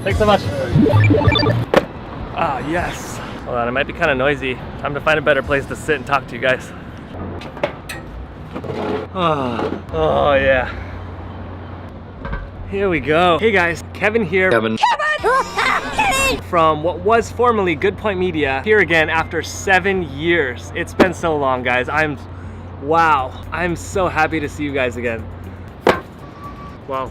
Thanks so much. Ah, yes. Hold on, it might be kind of noisy. Time to find a better place to sit and talk to you guys. Oh yeah. Here we go. Hey guys, Kevin here. Kevin. From what was formerly GoodPoint Media, here again after 7 years. It's been so long, guys. Wow. I'm so happy to see you guys again. Wow.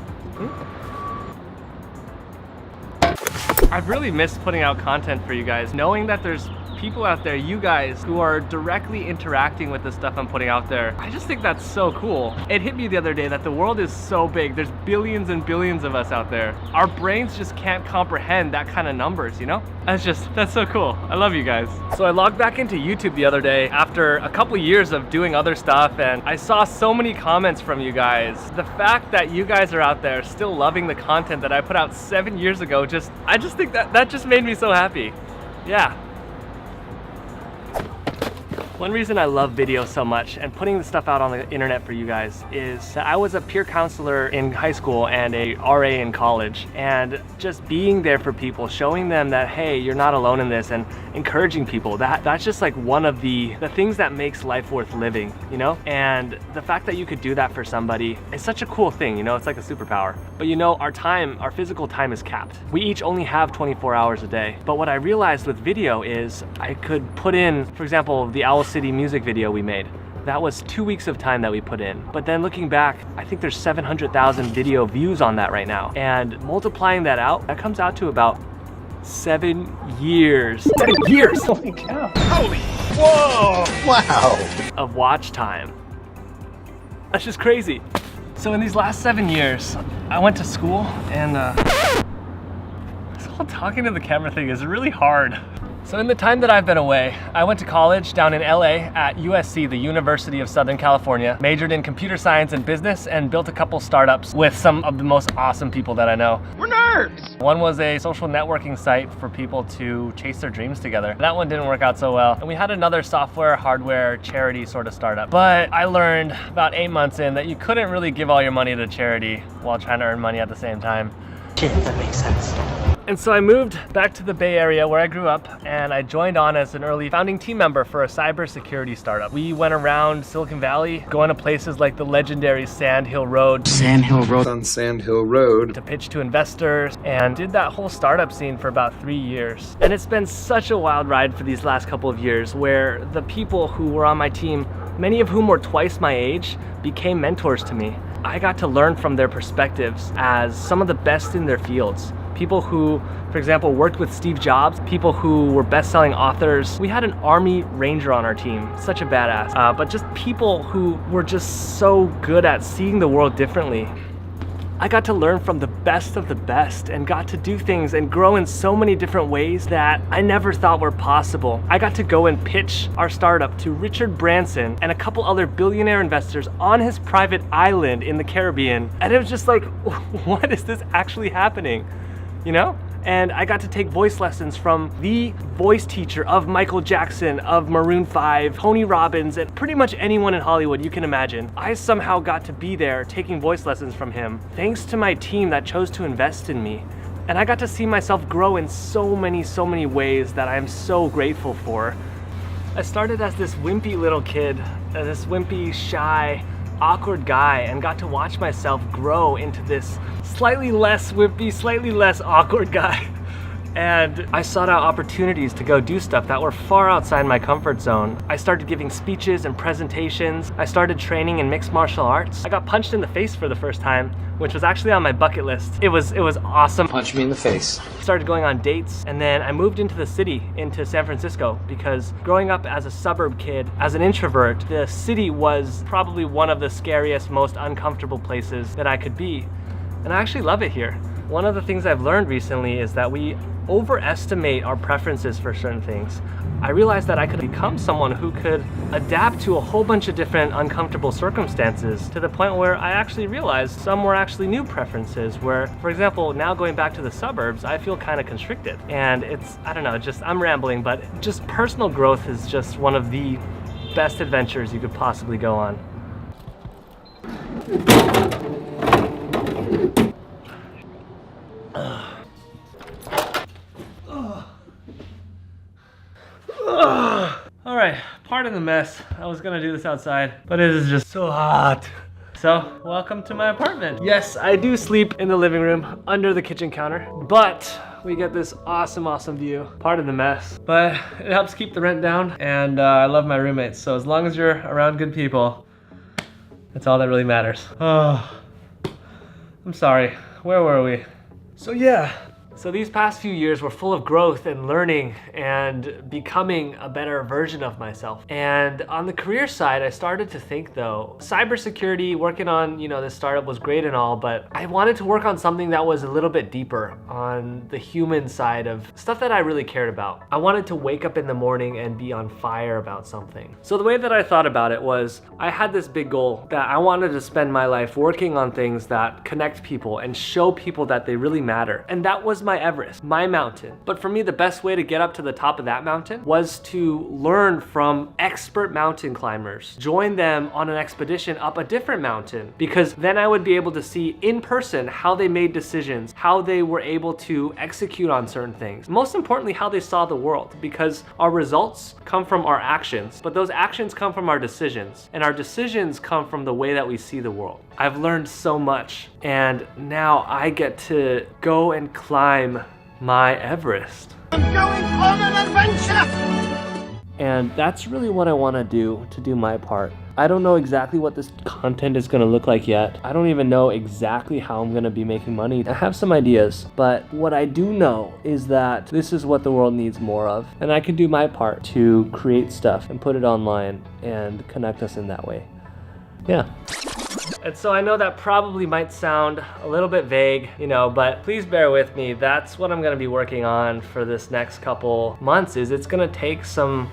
I've really missed putting out content for you guys, knowing that there's people out there, you guys, who are directly interacting with the stuff I'm putting out there. I just think that's so cool. It hit me the other day that the world is so big. There's billions and billions of us out there. Our brains just can't comprehend that kind of numbers, you know? That's so cool. I love you guys. So I logged back into YouTube the other day after a couple years of doing other stuff, and I saw so many comments from you guys. The fact that you guys are out there still loving the content that I put out 7 years ago, I just think that just made me so happy. Yeah. One reason I love video so much and putting the stuff out on the internet for you guys is that I was a peer counselor in high school and a RA in college, and just being there for people, showing them that, hey, you're not alone in this, and encouraging people, that's just like one of the things that makes life worth living, you know? And the fact that you could do that for somebody is such a cool thing, you know? It's like a superpower. But you know, our physical time is capped. We each only have 24 hours a day. But what I realized with video is I could put in, for example, the Owl City music video we made. That was 2 weeks of time that we put in. But then looking back, I think there's 700,000 video views on that right now. And multiplying that out, that comes out to about 7 years. 7 years! Holy cow! Holy! Whoa! Wow! Of watch time. That's just crazy. So in these last 7 years, I went to school, and this whole talking to the camera thing is really hard. So in the time that I've been away, I went to college down in LA at USC, the University of Southern California, majored in computer science and business, and built a couple startups with some of the most awesome people that I know. We're nerds! One was a social networking site for people to chase their dreams together. That one didn't work out so well. And we had another software, hardware, charity sort of startup. But I learned about 8 months in that you couldn't really give all your money to charity while trying to earn money at the same time. Yeah, that makes sense. And so I moved back to the Bay Area where I grew up, and I joined on as an early founding team member for a cybersecurity startup. We went around Silicon Valley, going to places like the legendary Sand Hill Road. Sand Hill Road. On Sand Hill Road. To pitch to investors, and did that whole startup scene for about 3 years. And it's been such a wild ride for these last couple of years, where the people who were on my team, many of whom were twice my age, became mentors to me. I got to learn from their perspectives as some of the best in their fields. People who, for example, worked with Steve Jobs, people who were best-selling authors. We had an Army Ranger on our team, such a badass, but just people who were just so good at seeing the world differently. I got to learn from the best of the best and got to do things and grow in so many different ways that I never thought were possible. I got to go and pitch our startup to Richard Branson and a couple other billionaire investors on his private island in the Caribbean. And it was just like, what is this actually happening? You know? And I got to take voice lessons from the voice teacher of Michael Jackson, of Maroon 5, Tony Robbins, and pretty much anyone in Hollywood you can imagine. I somehow got to be there taking voice lessons from him, thanks to my team that chose to invest in me. And I got to see myself grow in so many ways that I'm so grateful for. I started as this wimpy little kid, this wimpy, shy, awkward guy, and got to watch myself grow into this slightly less wimpy, slightly less awkward guy. And I sought out opportunities to go do stuff that were far outside my comfort zone. I started giving speeches and presentations. I started training in mixed martial arts. I got punched in the face for the first time, which was actually on my bucket list. It was awesome. Punch me in the face. Started going on dates, and then I moved into the city, into San Francisco, because growing up as a suburb kid, as an introvert, the city was probably one of the scariest, most uncomfortable places that I could be. And I actually love it here. One of the things I've learned recently is that we overestimate our preferences for certain things. I realized that I could become someone who could adapt to a whole bunch of different uncomfortable circumstances, to the point where I actually realized some were actually new preferences, where, for example, now going back to the suburbs, I feel kind of constricted. And it's, I don't know, I'm rambling, but just personal growth is just one of the best adventures you could possibly go on. pardon the mess. I was gonna do this outside, but it is just so hot. So, welcome to my apartment. Yes, I do sleep in the living room under the kitchen counter, but we get this awesome, awesome view. Pardon the mess, but it helps keep the rent down, and I love my roommates, so as long as you're around good people, that's all that really matters. Oh, I'm sorry, where were we? So yeah. So these past few years were full of growth and learning and becoming a better version of myself. And on the career side, I started to think though, cybersecurity, working on, this startup was great and all, but I wanted to work on something that was a little bit deeper on the human side of stuff that I really cared about. I wanted to wake up in the morning and be on fire about something. So the way that I thought about it was, I had this big goal that I wanted to spend my life working on things that connect people and show people that they really matter. And that was my Everest, my mountain. But for me, the best way to get up to the top of that mountain was to learn from expert mountain climbers, join them on an expedition up a different mountain, because then I would be able to see in person how they made decisions, how they were able to execute on certain things. Most importantly, how they saw the world, because our results come from our actions, but those actions come from our decisions, and our decisions come from the way that we see the world. I've learned so much, and now I get to go and climb my Everest. I'm going on an adventure! And that's really what I want to do my part. I don't know exactly what this content is going to look like yet. I don't even know exactly how I'm going to be making money. I have some ideas, but what I do know is that this is what the world needs more of, and I can do my part to create stuff and put it online and connect us in that way. Yeah. And so I know that probably might sound a little bit vague, but please bear with me. That's what I'm gonna be working on for this next couple months. It's gonna take some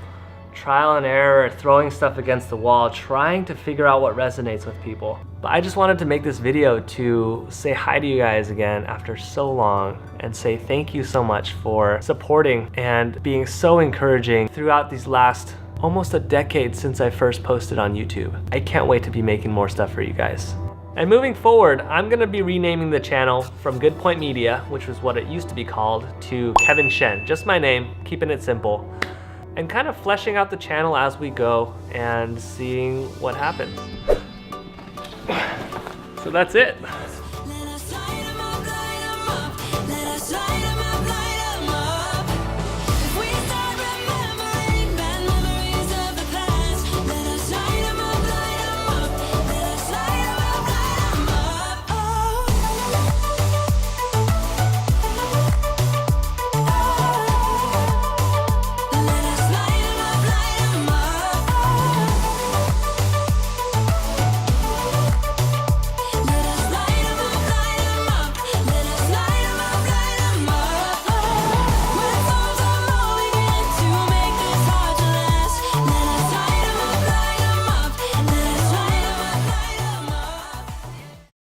trial and error, throwing stuff against the wall, trying to figure out what resonates with people. But I just wanted to make this video to say hi to you guys again after so long and say thank you so much for supporting and being so encouraging throughout these last almost a decade since I first posted on YouTube. I can't wait to be making more stuff for you guys. And moving forward, I'm gonna be renaming the channel from GoodPoint Media, which was what it used to be called, to Kevin Shen. Just my name, keeping it simple. And kind of fleshing out the channel as we go and seeing what happens. So that's it.